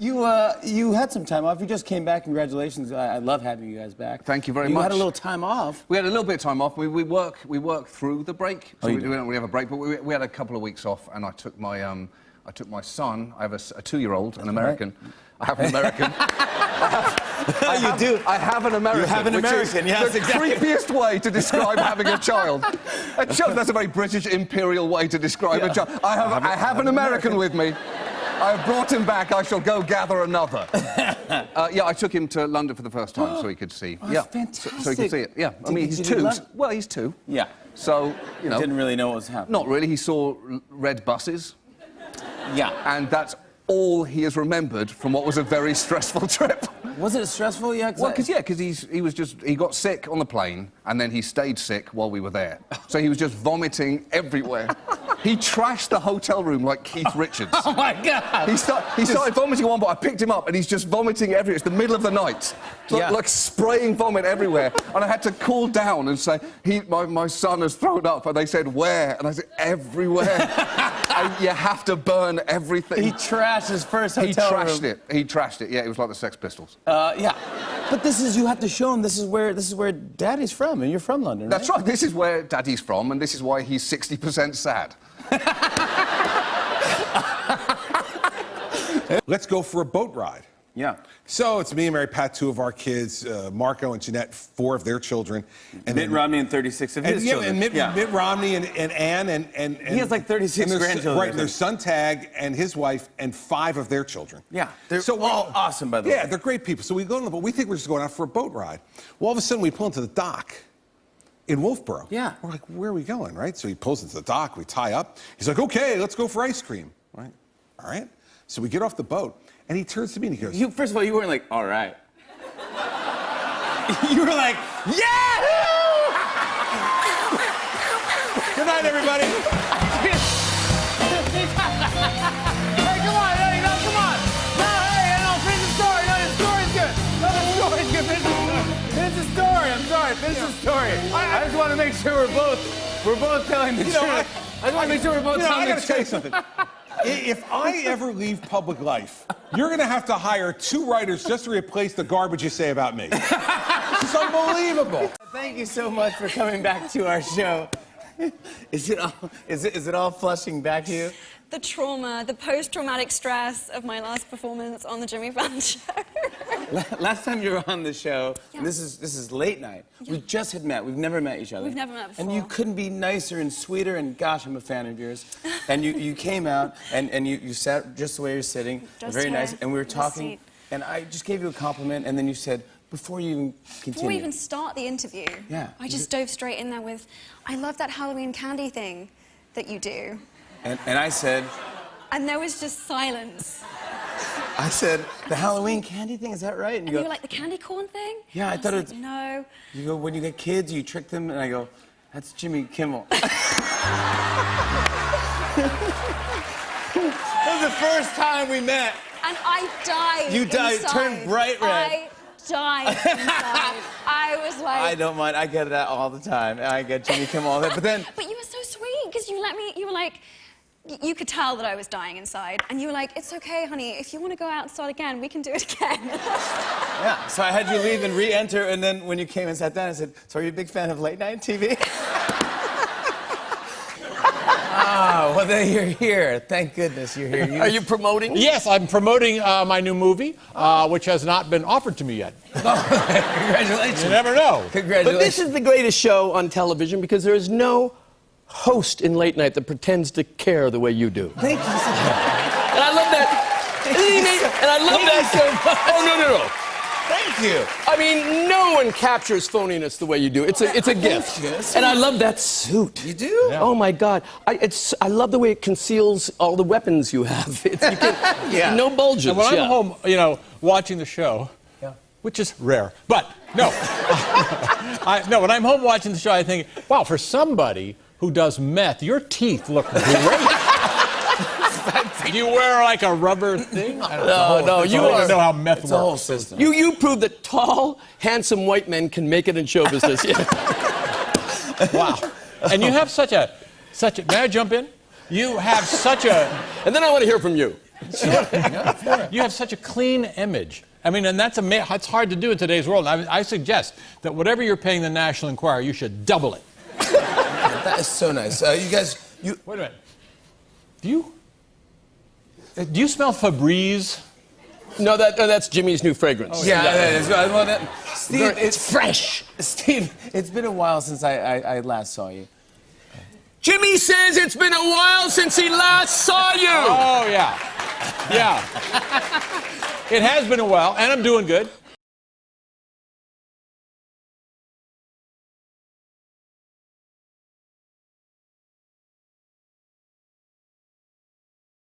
You had some time off. You just came back. Congratulations. I love having you guys back. Thank you very much. You had a little time off. We had a little bit of time off. We work through the break. So we don't really have a break, but we had a couple of weeks off, and I took my son. I have a 2-year-old, an American. Right. I have an American. I have an American. You have an American, yes, the exactly. creepiest way to describe having a child. That's a very British imperial way to describe a child. I have an American with me. I've brought him back. I shall go gather another. Yeah, I took him to London for the first time so he could see. Oh, yeah, fantastic. so he could see it. Yeah, I mean, he's 2. Well, he's 2. Yeah. So, you know. Didn't really know what was happening. Not really. He saw red buses. Yeah. And that's all he has remembered from what was a very stressful trip. Was it stressful? Yeah. Well, because he got sick on the plane, and then he stayed sick while we were there. So he was just vomiting everywhere. He trashed the hotel room like Keith Richards. Oh my God! He started vomiting at one point. I picked him up, and he's just vomiting everywhere. It's the middle of the night, like spraying vomit everywhere. And I had to cool down and say, my son has thrown up. And they said, where? And I said, everywhere. You have to burn everything. He trashed his first hotel room. He trashed it. Yeah, it was like the Sex Pistols. Yeah. But you have to show him this is where Daddy's from, and you're from London, right? That's right. This is where Daddy's from, and this is why he's 60% sad. Let's go for a boat ride. Yeah. So it's me and Mary Pat, 2 of our kids, Marco and Jeanette, 4 of their children. And Mitt Romney and 36 of his children. And Mitt Romney and Ann and he has like 36 grandchildren. Right, and their son Tag and his wife and 5 of their children. Yeah, they're all awesome, by the way. Yeah, they're great people. So we go on the boat. We think we're just going out for a boat ride. Well, all of a sudden we pull into the dock in Wolfboro. Yeah. We're like, where are we going, right? So he pulls into the dock, we tie up. He's like, okay, let's go for ice cream. Right? All right. So we get off the boat, and he turns to me and he goes... First of all, you weren't like, all right. You were like, yeah! Good night, everybody. Hey, come on, hey, no, come on. No, hey, no, finish the story. No, the story's good. No, the story's good. Finish the story. I'm sorry, finish the story. I just want to make sure we're both telling the truth. I just want to make sure we're both telling the truth. I got to tell you something. If I ever leave public life, you're going to have to hire 2 writers just to replace the garbage you say about me. It's unbelievable. Thank you so much for coming back to our show. Is it all flushing back to you? The trauma, the post-traumatic stress of my last performance on the Jimmy Fallon show. Last time you were on the show, this is late night. We just had met. We've never met each other. We've never met before. And you couldn't be nicer and sweeter, and gosh, I'm a fan of yours. And you came out, and you sat just the way you're sitting, very nice, and we were talking, and I just gave you a compliment, and then you said, before you even continue. Before we even start the interview, I just dove straight in there with, I love that Halloween candy thing that you do. And I said... And there was just silence. I said, the Halloween candy thing, is that right? And you were like, the candy corn thing? Yeah, I thought it was... No. You go, when you get kids, you trick them, and I go, that's Jimmy Kimmel. That was the first time we met. And I died. You died, inside. Turned bright red. I died inside. I was like... I don't mind, I get that all the time. I get Jimmy Kimmel all that, but then... But you were so sweet, because you were like... You could tell that I was dying inside, and you were like, it's okay, honey, if you want to go out and start again, we can do it again. Yeah, so I had you leave and re-enter, and then when you came and sat down, I said, so are you a big fan of late-night TV? Ah, well, then you're here. Thank goodness you're here. Are you promoting? Yes, I'm promoting my new movie, which has not been offered to me yet. Congratulations. You never know. Congratulations. But this is the greatest show on television because there is no host in late night that pretends to care the way you do. Thank you so much. And I love that. And I love that so much. Oh, no. Thank you. I mean, no one captures phoniness the way you do. It's a gift. And I love that suit. You do? Yeah. Oh, my God. I love the way it conceals all the weapons you have. No bulges. And when I'm home, watching the show, which is rare, but no. When I'm home watching the show, I think, wow, for somebody who does meth, your teeth look great. Do you wear like a rubber thing? No, I don't know how meth works. It's a whole system. You prove that tall, handsome white men can make it in show business. Wow. And you have such a, may I jump in? You have such a... And then I want to hear from you. You have such a clean image. I mean, and that's it's hard to do in today's world. I suggest that whatever you're paying the National Enquirer, you should double it. That is so nice. You guys, Wait a minute. Do you smell Febreze? No, that's Jimmy's new fragrance. Oh, yeah, that is. Well, Steve, it's fresh. Steve, it's been a while since I last saw you. Jimmy says it's been a while since he last saw you. Oh, yeah. Yeah. It has been a while, and I'm doing good.